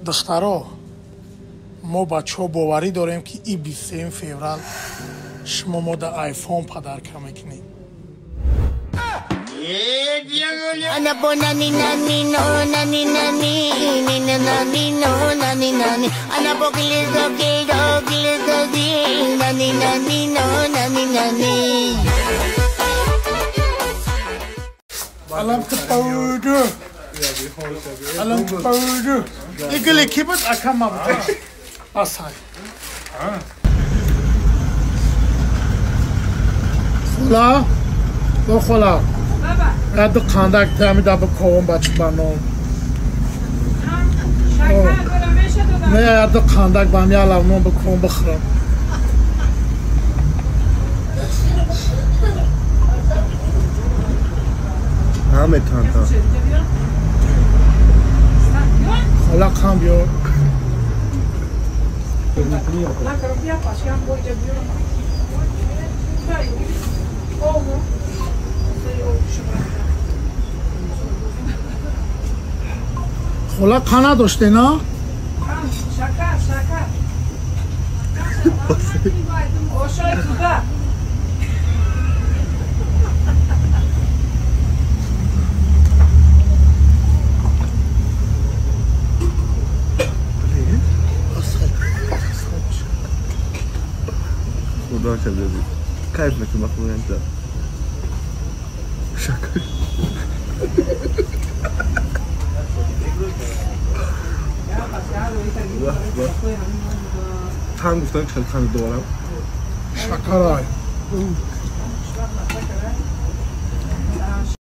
دخترها ما بچه ها باوری داریم که این 23 فوریه شما ما در آیفون پدرک میکنیم. Ana bonani nani no nani nani nini nani no nani nani ana bogilizo gilizo nani nani no nani nani Alam tepaudu alam tepaudu ikili kibut akam abte asay khola to khola Adı kandak temi de bu kovun başkanım. Ne adı kandak bana yalanım bu kovun bakırım. Ahmet Tanta. Hala kambiyor. Ola kana doşte na? Şaka. O şey tuda. خدا شده بود کیف میکنم بخونم انت شکر هم گفتن چند خانه دارم Şakaray.